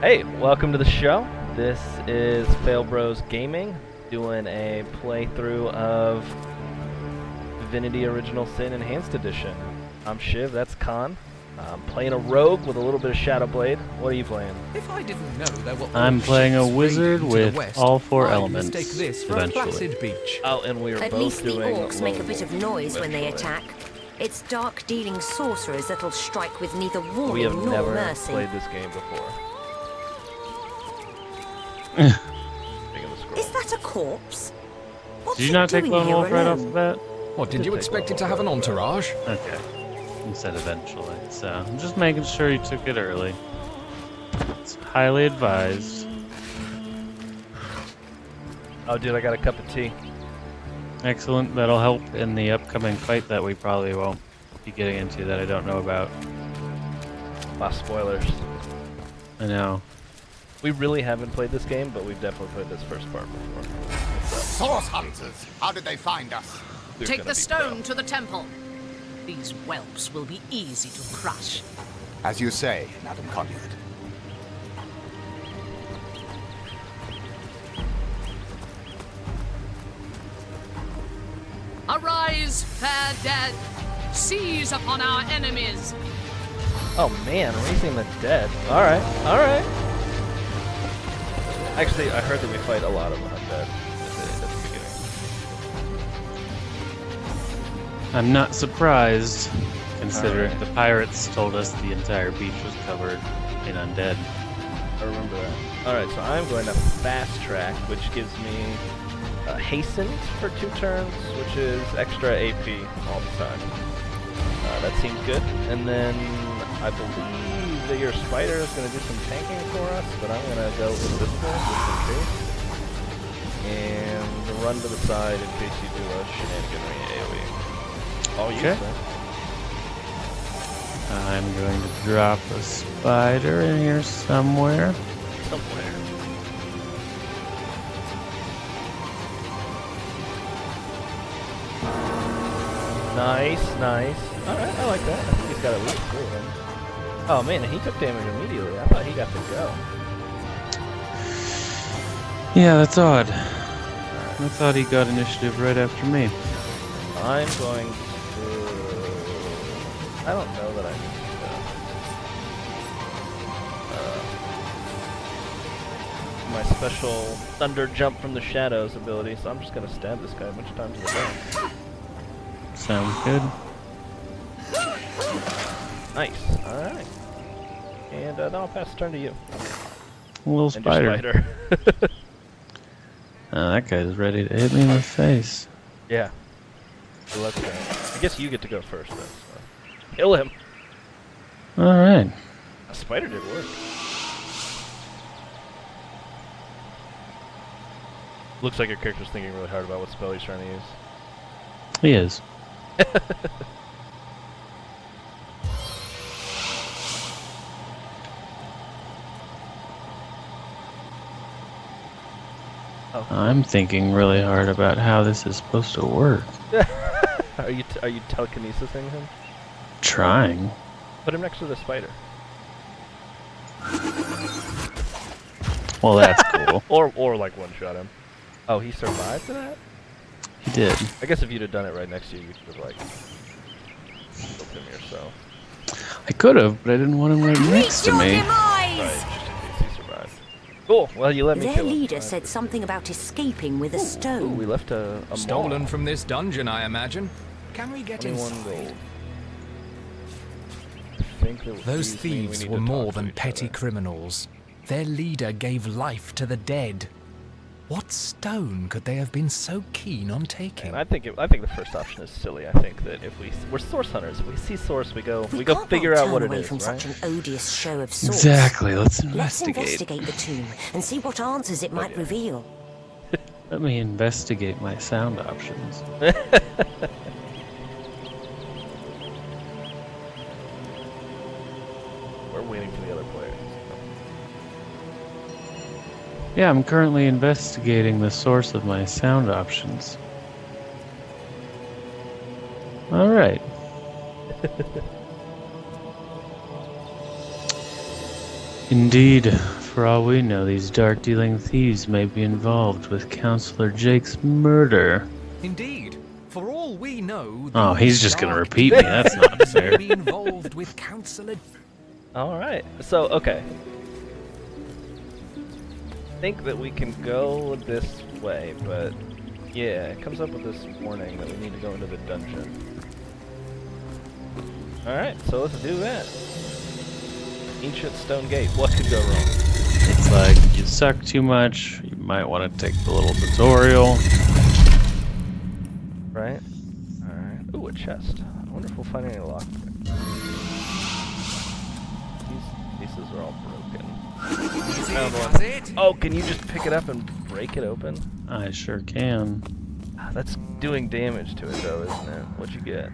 Hey, welcome to the show. This is Fail Bros Gaming, doing a playthrough of Divinity Original Sin Enhanced Edition. I'm Shyvv, that's Khan. I'm playing a rogue with a little bit of Shadow Blade. What are you playing? If I didn't know there were I'm playing a ships wizard raiding to the with west, all four I'd elements, mistake this for a eventually. placid beach. Oh, and we are At both least the doing orcs make a bit of noise when they eventually. attack. It's dark-dealing sorcerers that'll strike with neither We warning have nor never mercy. played this game before. Speaking of the scroll. Is that a corpse? What's Did you it not take doing Lone here Wolf right off alone? the bat? What, did you take expect one it to have an entourage? Okay. You said eventually, so I'm just making sure you took it early. It's highly advised. Oh, dude, I got a cup of tea. Excellent. That'll help in the upcoming fight that we probably won't be getting into that I don't know about. Lots of spoilers. I know. We really haven't played this game, but we've definitely played this first part before. Source hunters! How did they find us? We're Take gonna the be stone to the temple. These whelps will be easy to crush. As you say, Madam Conduit. Arise, fair dead. Seize upon our enemies. Oh man, raising the dead. Alright, alright. Actually, I heard that we fight a lot of undead at the beginning. I'm not surprised, considering the pirates told us the entire beach was covered in undead. I remember that. Alright, so I'm going to fast track, which gives me hastened for 2 turns, which is extra AP all the time. That seemed good. And then I believe that your spider is going to do some tanking for us, but I'm going to go with this one just in case. And run to the side in case you do a shenaniganry AoE. I'll use Okay. that. I'm going to drop a spider in here somewhere. Somewhere. Nice, nice. Alright, I like that. I think he's got at least 3 of them. Oh man, he took damage immediately. I thought he got to go. Yeah, that's odd. I thought he got initiative right after me. I'm going to... I don't know that I need to... my special thunder jump from the shadows ability, so I'm just going to stab this guy a bunch of times as well. Sounds good. Nice. Alright. And now I'll pass the turn to you. A little And your spider. spider. That guy's ready to hit me in the face. Yeah. So let's go. I guess you get to go first then. So. Kill him. Alright. A spider did work. Looks like your character's thinking really hard about what spell he's trying to use. He is. Oh. I'm thinking really hard about how this is supposed to work. Are you telekinesising him? Trying. Put him next to the spider. Well, that's cool. Or like one shot him. Oh, he survived that? He did. I guess if you'd have done it right next to you, you could have like killed him yourself. I could have, but I didn't want him right next to Your me. demise! Right, just in case he survived. Cool. Well, you let me Their kill him. leader said something about escaping with a Ooh, stone. we left a Stolen maul. from this dungeon, I imagine. Can we get 21 inside? gold. I think that Those these mean we thieves need were to more talk to than each petty other. criminals. Their leader gave life to the dead. What stone could they have been so keen on taking? And I think the first option is silly. I think that if we're source hunters, if we see source, we go can't figure well out turn what it away is, from right? such an odious show of sorts. Exactly. Let's Let's investigate. investigate the tomb and see what answers it might yeah. reveal. Let me investigate my sound options. We're waiting for the other players. Yeah, I'm currently investigating the source of my sound options. Alright. Indeed, For all we know, these dark-dealing thieves may be involved with Counselor Jake's murder. Indeed. For all we know, Oh, these he's just gonna dark repeat me. That's not thieves may fair. be involved with Counselor. All right. So, okay. I think that we can go this way, but yeah, it comes up with this warning that we need to go into the dungeon. All right, so let's do that. Ancient stone gate. What could go wrong? It's like, you suck too much, you might want to take the little tutorial. Right? Alright. Ooh, a chest. I wonder if we'll find any lockpicks. These pieces are all broken. Found one. Oh, can you just pick it up and break it open? I sure can. That's doing damage to it, though, isn't it? What'd you get?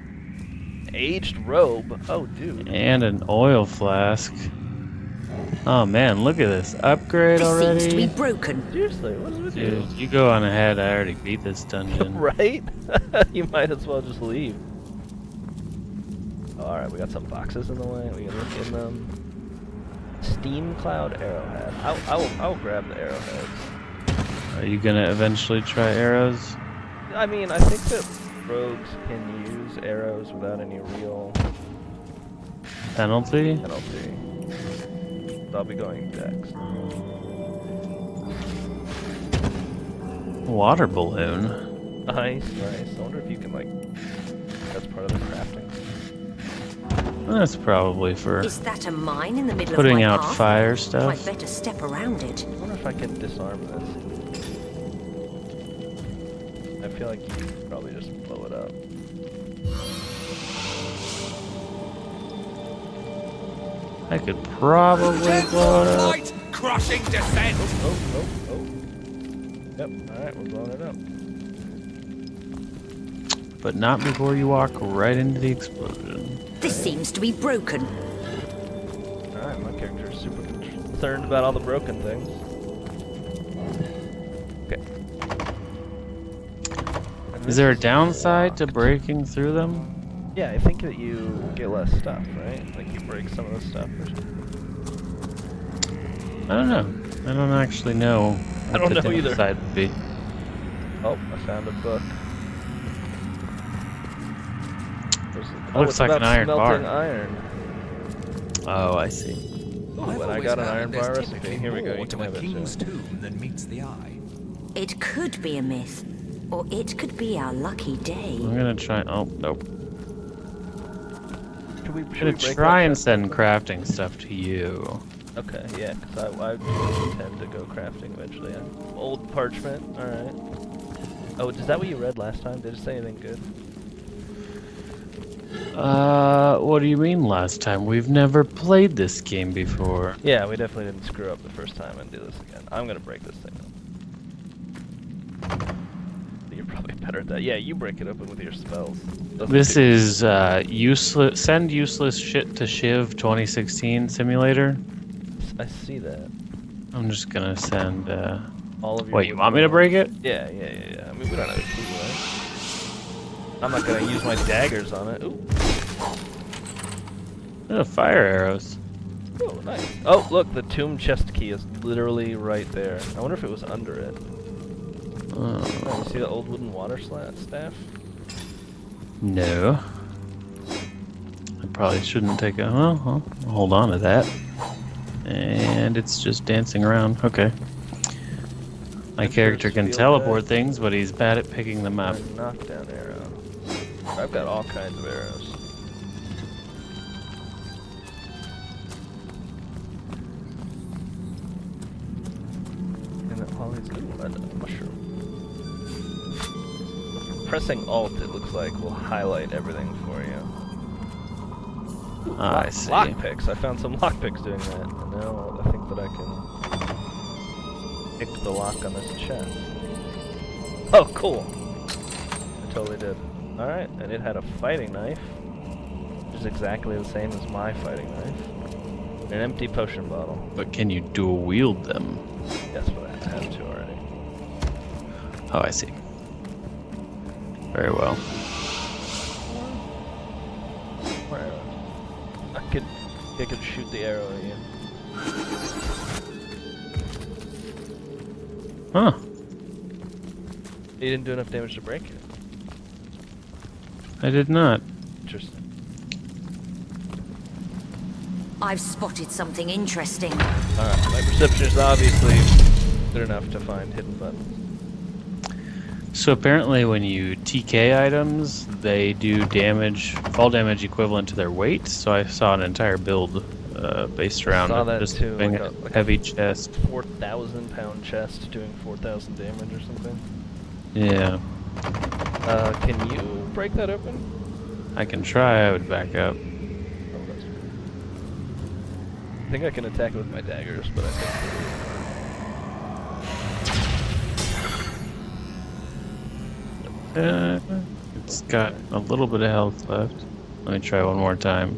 Aged robe? Oh, dude. And an oil flask. Oh man, look at this. Upgrade This already? seems to be broken. Seriously, what is with you? Dude, you go on ahead. I already beat this dungeon. Right? You might as well just leave. Alright, we got some boxes in the way. We can look in them. Steam Cloud Arrowhead. I'll grab the arrowheads. Are you gonna eventually try arrows? I mean, I think that rogues can use arrows without any real Penalty? penalty. So I'll be going dex. Water balloon? Nice, nice. I wonder if you can, like, that's part of the crafting. That's probably for Is that a mine in the middle putting of my out path? fire Might stuff. better step around it. I wonder if I can disarm this. I feel like you could probably just blow it up. I could probably blow it up. Light crushing descent. Oh. Yep, alright, we're blowing it up. But not before you walk right into the explosion. This seems to be broken. Alright, my character is super concerned about all the broken things. Okay. And Is there a this downside to locked. breaking through them? Yeah, I think that you get less stuff, right? Like you break some of the stuff. I don't know. I don't actually know what don't the know either. downside would be. Oh, I found a book. Looks it's like about an iron smelting bar. iron. Oh, I see. Ooh, and I got an iron bar recipe. Here we go. You can to a have it, king's Joe. tomb than meets the eye. It could be a myth, or it could be our lucky day. I'm gonna try. Oh, nope. Should we I'm gonna break try that and chest send open? crafting stuff to you. Okay, yeah, because I do intend to go crafting eventually. Yeah. Old parchment, alright. Oh, is that what you read last time? Did it say anything good? What do you mean last time? We've never played this game before. Yeah, we definitely didn't screw up the first time and do this again. I'm gonna break this thing up. You're probably better at that. Yeah, you break it open with your spells. Doesn't This do- is useless. Send useless shit to Shyvv 2016 simulator. I see that. I'm just gonna send. All of your Wait, you want me to break it? Yeah. I mean, we don't have a key, right? I'm not gonna use my daggers on it. Ooh. Oh, fire arrows. Oh, nice. Oh, look, the tomb chest key is literally right there. I wonder if it was under it. Oh, you see the old wooden water staff? No. I probably shouldn't take a. Well, I'll hold on to that. And it's just dancing around. Okay. My character can feel teleport good. things, but he's bad at picking them up. A knockdown arrow. I've got all kinds of arrows. And it always a mushroom. Pressing Alt, it looks like, will highlight everything for you. Ah, I see. Lockpicks. I found some lockpicks doing that, and now I think that I can pick the lock on this chest. Oh, cool! I totally did. Alright, and it had a fighting knife, which is exactly the same as my fighting knife. And an empty potion bottle. But can you dual wield them? That's what I have to already. Oh, I see. Very well. More arrows. I could shoot the arrow at you. Huh. You didn't do enough damage to break it. I did not. Interesting. I've spotted something interesting. Alright, my perception is obviously good enough to find hidden buttons. So apparently when you TK items, they do damage, fall damage equivalent to their weight. So I saw an entire build based around saw that just too, being like a heavy chest. 4,000 pound chest doing 4,000 damage or something. Yeah. Can you break that open? I can try, I would back up. Oh, that's good. I think I can attack it with my daggers, but I think... It's got a little bit of health left. Let me try one more time.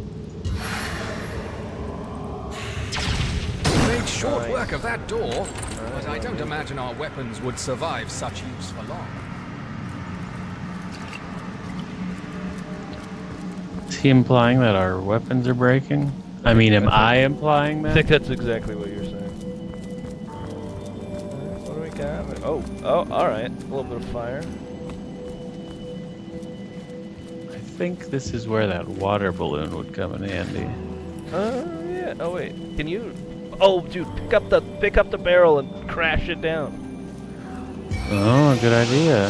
Made short work of that door, but I don't imagine our weapons would survive such use for long. Is he implying that our weapons are breaking? I mean, am I implying I that? think that's exactly what you're saying. What do we got? Oh, alright. A little bit of fire. I think this is where that water balloon would come in handy. Yeah. Oh, wait. Can you... Oh, dude, pick up the barrel and crash it down. Oh, good idea.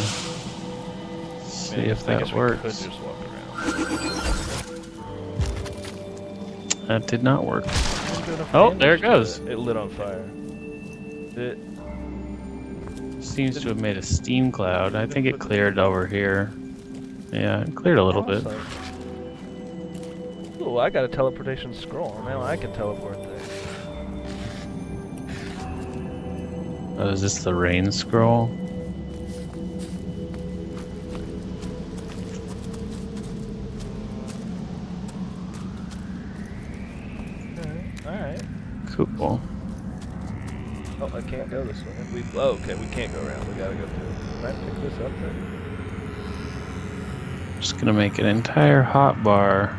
See Maybe if I that guess we works. could just walk around. That did not work. Didn't do enough Oh, damage there it to goes. It lit on fire. It... Seems to have made a steam cloud. I think it cleared over here. Yeah, it cleared a little bit. Awesome. Ooh, I got a teleportation scroll. Now I can teleport things. Oh, is this the rain scroll? Alright. Cool. Oh, I can't go this way. Okay, we can't go around. We gotta go through. Can I pick this up then? Just gonna make an entire hotkey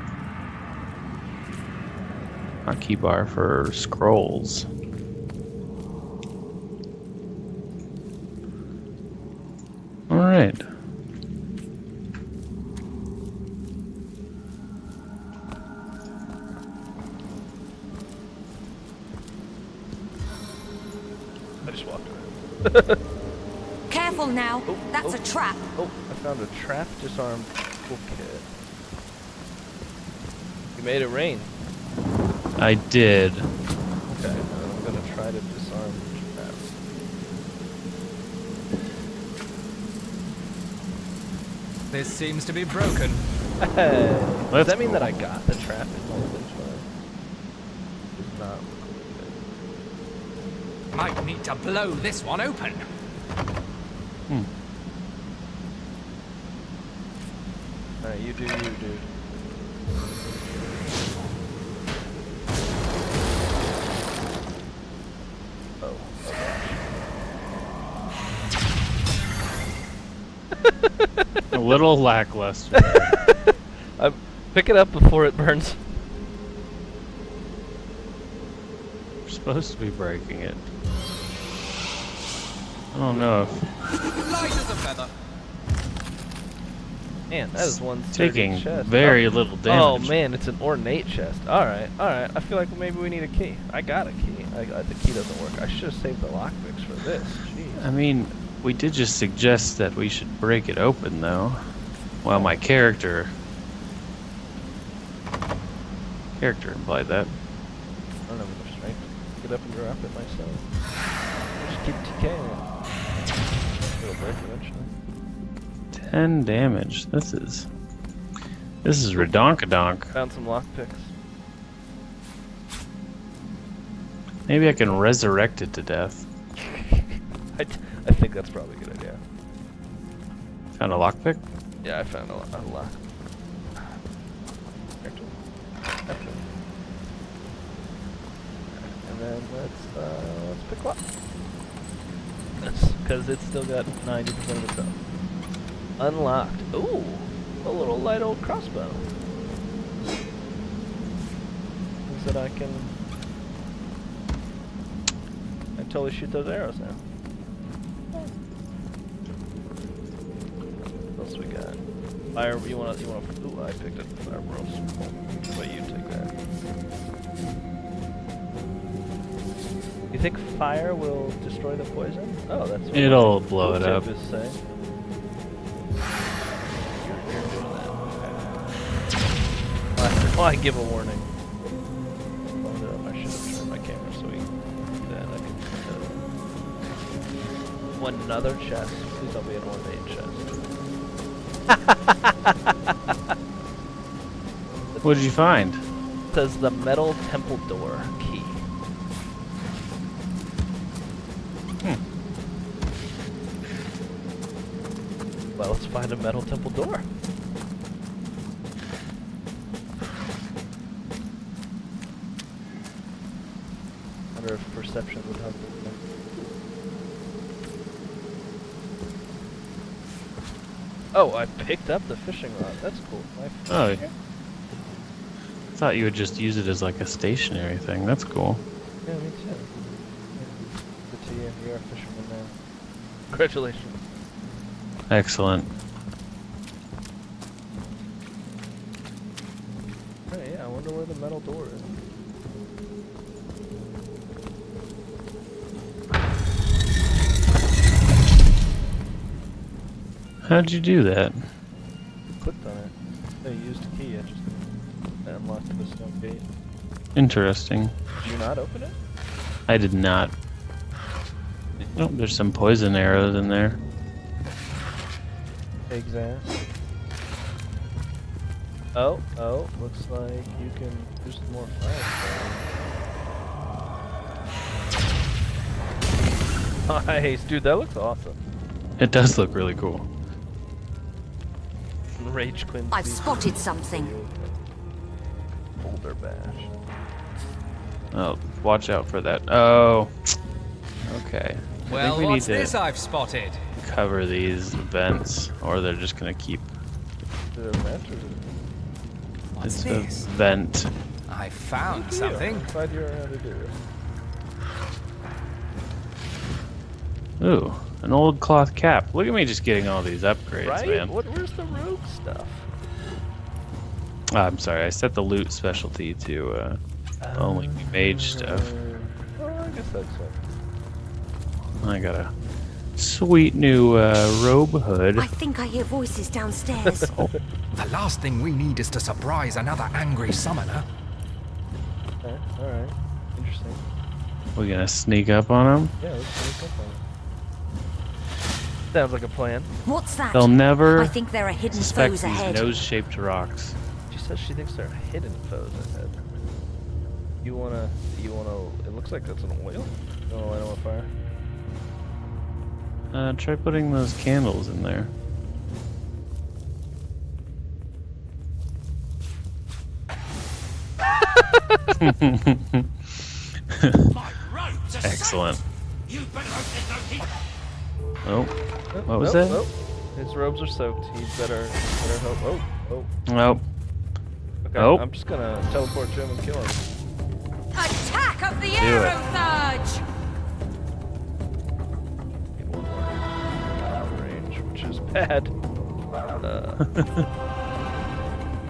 bar for scrolls. All right. I just walked around. Careful now. That's a trap. Oh, I found a trap disarmed toolkit. You made it rain. I did. Okay, I'm gonna try to disarm the trap. This seems to be broken. Hey, does That's that mean that cool. I got the trap in my inventory? Does not look good. Might need to blow this one open. Alright, you do you, dude. Oh, A little lackluster. pick it up before it burns. We're supposed to be breaking it. I don't know if Light as a feather. Man, that is one taking chest. very little damage. Oh man, it's an ornate chest. Alright, alright. I feel like maybe we need a key. I got a key. The key doesn't work. I should have saved the lockpicks for this. Jeez. I mean, we did just suggest that we should break it open, though. Well, my character implied that. I don't have enough strength to pick it up and drop it myself. Just keep TKing it. It'll break eventually. 10 damage. This is redonkadonk. Found some lockpicks. Maybe I can resurrect it to death. I think that's probably a good idea. Found a lockpick? Yeah, I found a lock. And then let's pick lock. Because it's still got 90% of its health. Unlocked. Ooh, a little light old crossbow. Means that I totally shoot those arrows now. else we got? Fire. You want? Ooh, I picked up the fire rolls. But you take that. You think fire will destroy the poison? Oh, that's what It'll blow it up. Is saying. You're doing that. Okay. Well, I give a warning. I should have turned my camera so we then I can another chest. Please don't be an ornate chest. What did you find? It says the metal temple door key. Well, let's find a metal temple door. Wonder if perception would help. Oh, I picked up the fishing rod. That's cool. Oh, I thought you would just use it as like a stationary thing. That's cool. Yeah, me too. Good to you. You're a fisherman now. Congratulations. Excellent. Oh yeah, I wonder where the metal door is. How'd you do that? Clicked on it. I used a key. I just unlocked the stone gate. Interesting. Did you not open it? I did not. Oh, there's some poison arrows in there. Pig's ass. Oh, looks like you can boost more fire. Nice, dude, that looks awesome. It does look really cool. Rage Quinn. I've spotted something. Boulder bash. Oh, watch out for that. Oh. Okay. I Well, think we what's need to this I've spotted? cover these vents, or they're just gonna keep. Is it a vent or is it? What's It's this? a vent. I found something. I'm glad you're around to do it. Ooh, an old cloth cap. Look at me just getting all these upgrades, Right? man. Where's the rogue stuff? I'm sorry, I set the loot specialty to only mage stuff. Oh, I guess that's it. I got a sweet new robe hood. I think I hear voices downstairs. The last thing we need is to surprise another angry summoner. Okay, alright. Interesting. We're gonna sneak up on them. Yeah, let's sneak up on it. Sounds like a plan. What's that? They'll never I think there are hidden suspect foes these ahead. nose-shaped rocks. She says she thinks there are hidden foes ahead. You wanna, it looks like that's an oil. You wanna light them on fire? Try putting those candles in there. Excellent. Oh, what was that? Nope. His robes are soaked. He better help. Oh. Nope. Okay, Nope. I'm just gonna teleport to him and kill him. Attack of the it. arrow surge! Get one more out of range, which is bad.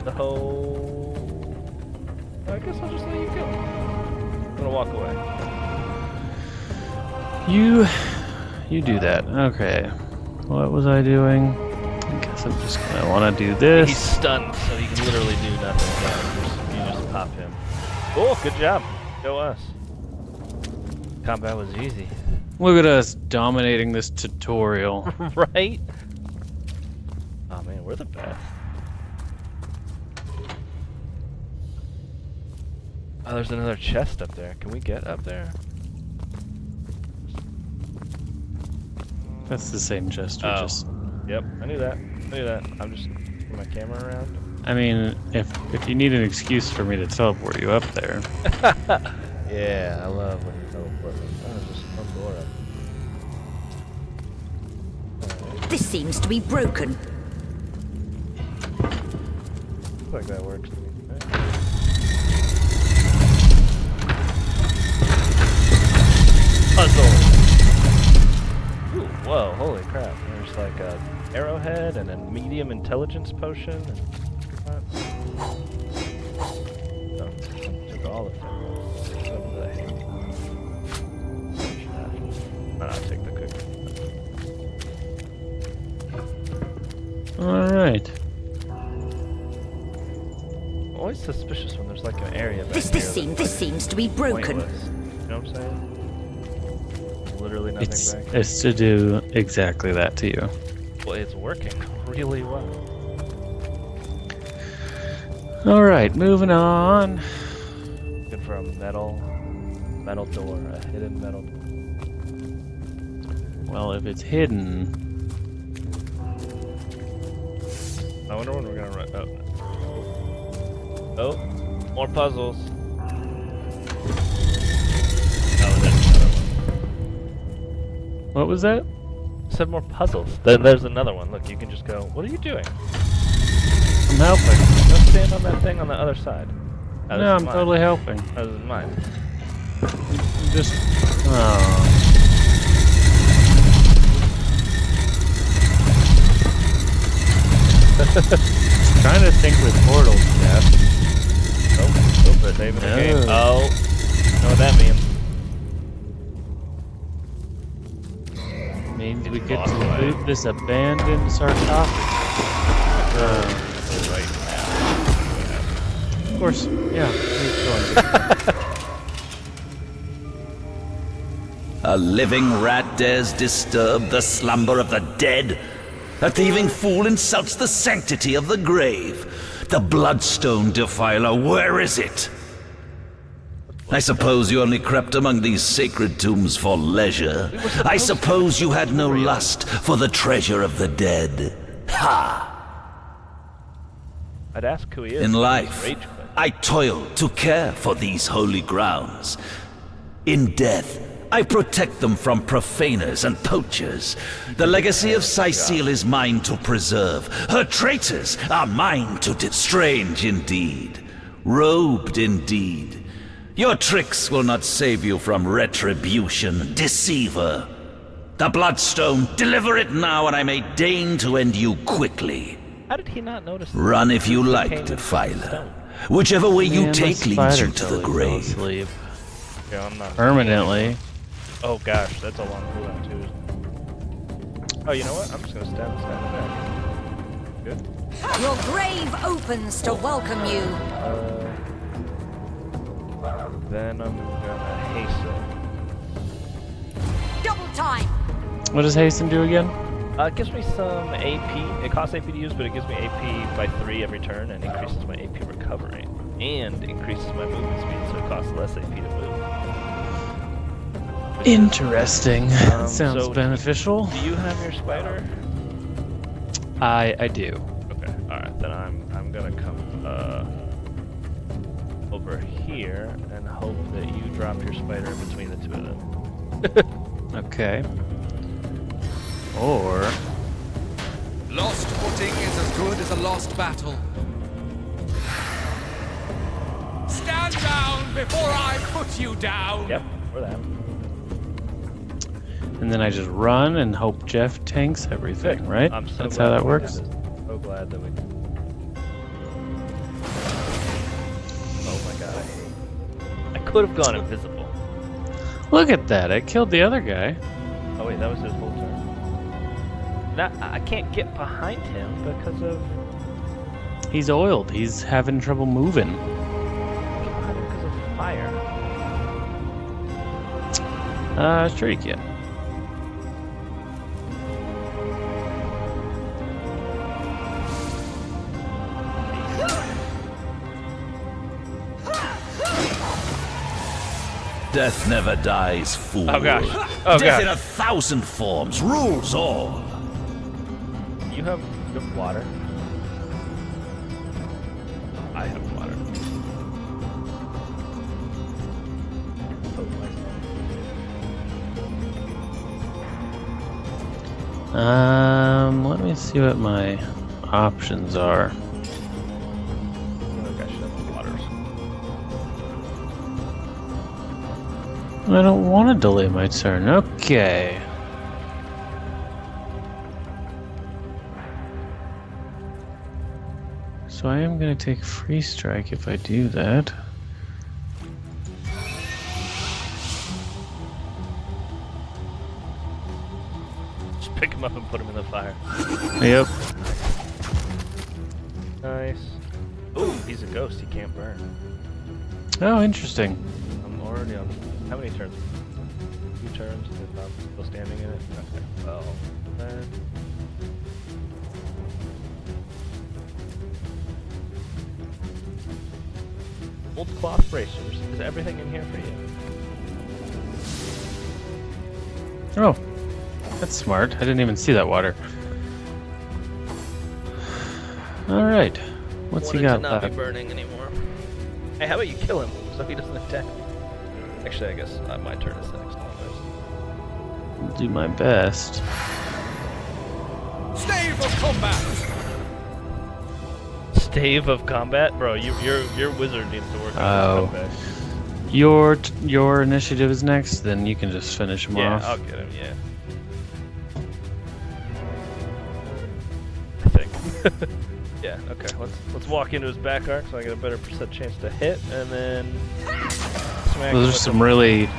So, I guess I'll just let you kill him. I'm gonna walk away. You do that. Okay. What was I doing? I guess I'm just gonna want to do this. He's stunned, so he can literally do nothing. You just pop him. Oh, good job. Go us. Combat was easy. Look at us dominating this tutorial. Right? Oh man, we're the best. Oh, there's another chest up there. Can we get up there? That's the same gesture. Oh. Just. Yep, I knew that. I'm just moving my camera around. I mean, if you need an excuse for me to teleport you up there. Yeah, I love when you teleport me. Oh, just one door up. This seems to be broken. Looks like that works to me. Right? Puzzle! Ooh, whoa, holy crap. There's like like a arrowhead and a medium intelligence potion. And oh, took all of them. I'll take the cookie. All right. Always suspicious when there's like an area back This here this seems to be broken. pointless. You know what I'm saying? Literally nothing It's back here. to do exactly that to you. Well, it's working really well. All right, moving on. Looking for a metal door, a hidden metal door. Well, if it's hidden, I wonder when we're gonna run. Oh, more puzzles. Oh, there's another one. what was that? Said more puzzles. There's another one. Look, you can just go. What are you doing? I'm helping. Go stand on that thing on the other side. Oh, No, I'm totally helping. Oh, this is mine. Just. Oh. Trying to think with portals, Jeff. Oh, but they've in the game. Oh, know what that means? Means we get to loot this abandoned sarcophagus. Right Of course, yeah. Keep going. A living rat dares disturb the slumber of the dead? A thieving fool insults the sanctity of the grave. The bloodstone defiler, where is it? I suppose you only crept among these sacred tombs for leisure. I suppose you had no lust for the treasure of the dead. Ha! I'd ask who he is. In He's life, rage quit. I toil to care for these holy grounds. In death, I protect them from profaners and poachers. The legacy of Cecile is mine to preserve. Her traitors are mine to strange indeed. Robed indeed. Your tricks will not save you from retribution, deceiver. The bloodstone, deliver it now and I may deign to end you quickly. How did he not notice? Run if you like, Came with the defiler. stone. Whichever way you Man, the take leads you spider to the totally fell grave. asleep. Yeah, I'm not. Permanently. Oh gosh, that's a long cooldown too. Oh, you know what? I'm just gonna stab this guy in the back. Good. Your grave opens to welcome you. Then I'm gonna hasten. Double time. What does hasten do again? It gives me some AP. It costs AP to use, but it gives me AP by 3 every turn and increases my AP recovery. And increases my movement speed, so it costs less AP to move. Interesting. Sounds so beneficial. Do you have your spider? I do. Okay, alright, then I'm gonna come over here and hope that you drop your spider in between the two of them. Okay. Or Lost footing is as good as a lost battle. Stand down before I put you down! Yep, or that. and then I just run and hope Jeff tanks everything, right? I'm so That's glad how that we works. did this. So glad that we did. Oh my god, I could have gone invisible. Look at that! I killed the other guy. Oh wait, that was his whole turn. Now, I can't get behind him because of He's oiled. He's having trouble moving. because of fire. Sure you can. Death never dies, fool. Oh gosh. Oh Death in gosh. 1,000 forms rules all. You have water. I have water. Let me see what my options are. Oh gosh, that's waters. I don't want to delay my turn. Okay. So I am going to take free strike if I do that. Just pick him up and put him in the fire. Yep. Nice. Ooh, he's a ghost. He can't burn. Oh, interesting. I'm already on. How many turns? 2 turns. And I'm still standing in it. Okay. Well, then. Old cloth bracers. Is everything in here for you? Oh, that's smart. I didn't even see that water. All right. What's he got to not be left? burning anymore. Hey, how about you kill him so he doesn't attack me? Actually, I guess my turn is next. I'll do my best. Stave of combat! Stave of combat, bro. Your wizard needs to work on his combat. Your initiative is next. Then you can just finish him Yeah, off. I'll get him. Yeah. I think. Yeah. Okay. Let's walk into his back arc so I get a better percent chance to hit, and then smack him Those are with some really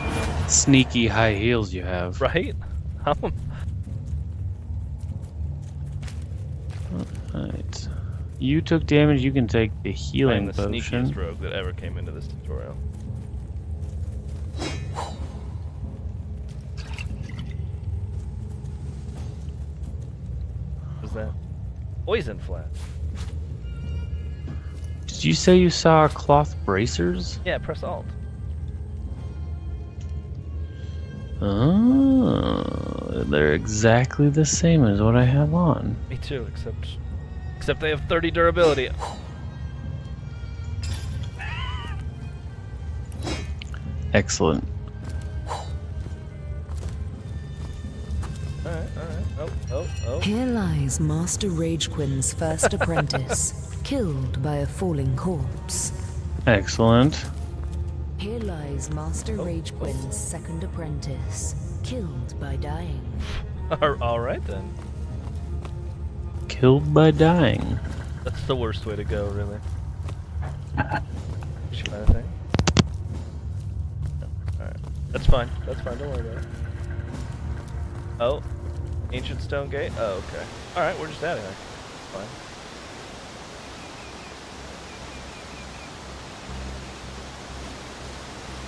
sneaky high heels you have. right. Alright. You took damage, you can take the I'm healing the potion. sneakiest rogue that ever came into this tutorial. What's that? Poison flat. Did you say you saw cloth bracers? Yeah, press Alt. Oh, they're exactly the same as what I have on. Me too, except they have 30 durability. Excellent. Alright. Oh. Here lies Master Ragequin's first apprentice, killed by a falling corpse. Excellent. Here lies Master Ragequin's second apprentice, killed by dying. Alright then. Killed by dying. That's the worst way to go, really. Did you find a thing? No. Alright. That's fine, don't worry about it. Oh. Ancient stone gate? Oh, okay. Alright, we're just out of here. Fine.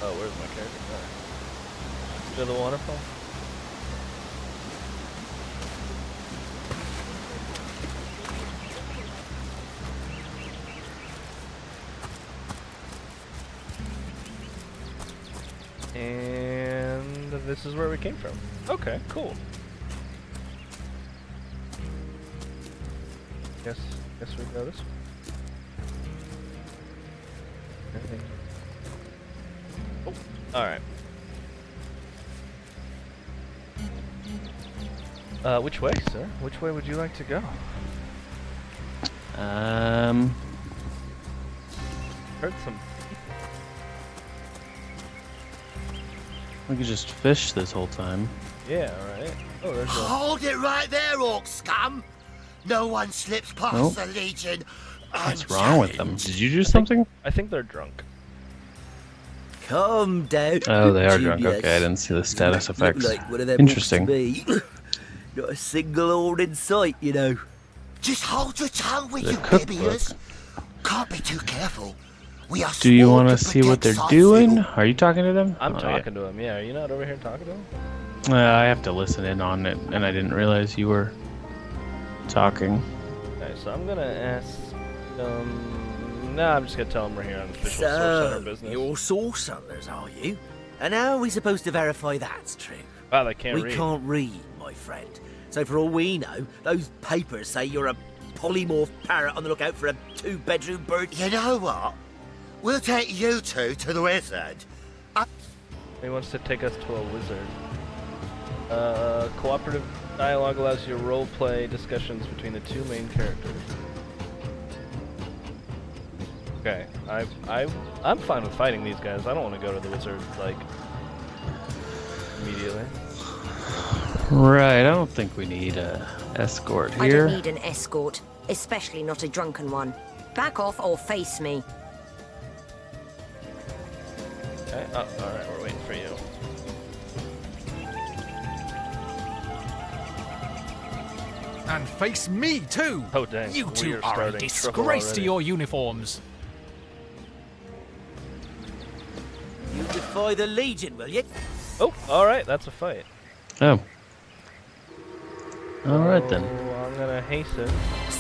Oh, where's my character? Alright. To the waterfall? And this is where we came from. Okay, cool. Guess we go this way. Oh, alright. Which way, sir? Which way would you like to go? Heard some. We could just fish this whole time. Yeah, alright. Oh, there's a. Hold it right there, orc scum! No one slips past Nope. the Legion. What's wrong with them? Did you do something? I think they're drunk. Calm down. Oh, they are drunk. Genius. Okay, I didn't see the status Look effects. like one of them Interesting. orcs to me. Not a single ord in sight, you know. Just hold your tongue with The you, cookbook. babyers. Can't be too careful. We are Do you sworn want to see what they're protect doing? Shyvv. Are you talking to them? I'm Oh, talking to him, yeah. Are you not over here talking to him? Yeah. I have to listen in on it, and I didn't realize you were talking. Alright, so I'm gonna ask I'm just gonna tell him we're here on official source hunter business. You're source hunters, are you? And how are we supposed to verify that's true? Wow, they can't We read. can't read, my friend. So for all we know, those papers say you're a polymorph parrot on the lookout for a 2-bedroom bird. You know what? We'll take you two to the wizard. He wants to take us to a wizard. Cooperative dialogue allows you to role-play discussions between the two main characters. Okay, I'm fine with fighting these guys. I don't want to go to the wizard, like, immediately. Right, I don't think we need a escort I here. don't need an escort, especially not a drunken one. Back off or face me. Okay. Oh, alright, we're waiting for you. And face me too! Oh dang. You two We're are a starting trouble disgrace to already. your uniforms. You defy the Legion, will you? Oh, alright, that's a fight. Oh. Alright then. Oh, I'm gonna hasten.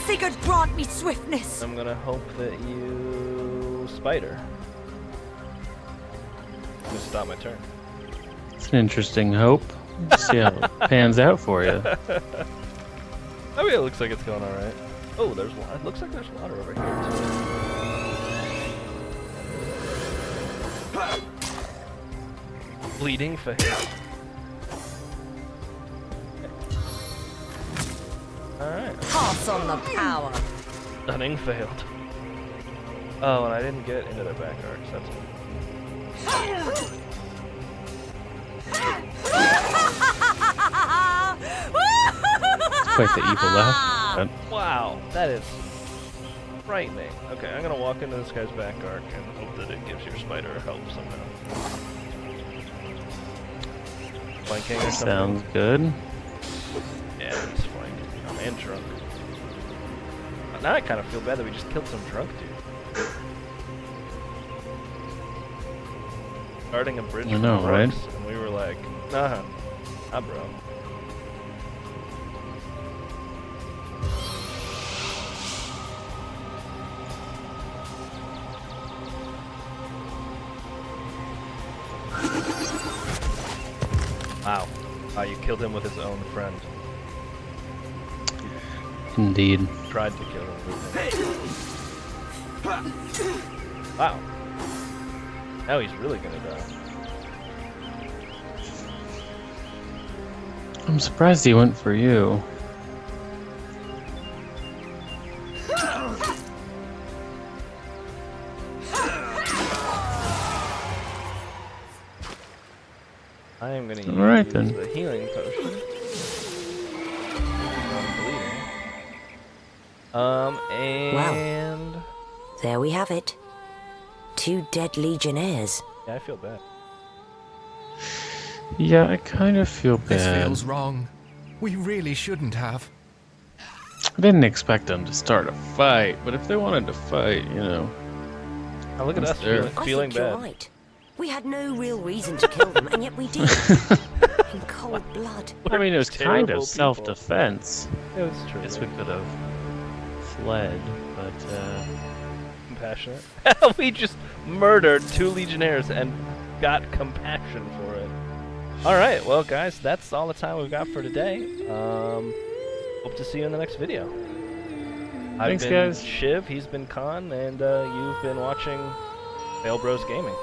Sigurd, grant me swiftness. I'm gonna hope that you spider. I'm gonna stop my turn. It's an interesting hope. Let's see how it pans out for you. I mean, it looks like it's going alright. Oh, there's water. It looks like there's water over here, too. Bleeding for him. Alright. Pass on the power. Stunning failed. Oh, and I didn't get into their back arcs. That's good. It's quite the evil laugh. But Wow, that is frightening. Okay, I'm gonna walk into this guy's back arc and hope that it gives your spider help somehow. Flanking or something. sounds good. Yeah, he's flanking. Oh, and drunk. Now I kind of feel bad that we just killed some drunk dude. Starting a bridge I know, with right? orcs, and we were like, nah, bro. Wow. Wow, you killed him with his own friend. Indeed. Tried to kill him with him. Wow. Now he's really gonna die. I'm surprised he went for you. I am gonna Alright, use then. the healing potion. I'm bleeding. And... There we have it. 2 dead legionnaires. Yeah, I feel bad. Yeah, I kind of feel This bad. feels wrong. We really shouldn't have. I didn't expect them to start a fight, but if they wanted to fight, you know. Oh, look at That's us fair. feeling I think you're bad. right. We had no real reason to kill them, and yet we did. In cold blood. I mean, it was kind terrible of people. self-defense. It was true. I guess we could have fled, but Compassionate. We just murdered 2 legionnaires and got compassion for it. Alright, well guys, that's all the time we've got for today. Hope to see you in the next video. I've Thanks, been guys. Shyvv, he's been Khan, and you've been watching Fail Bros Gaming.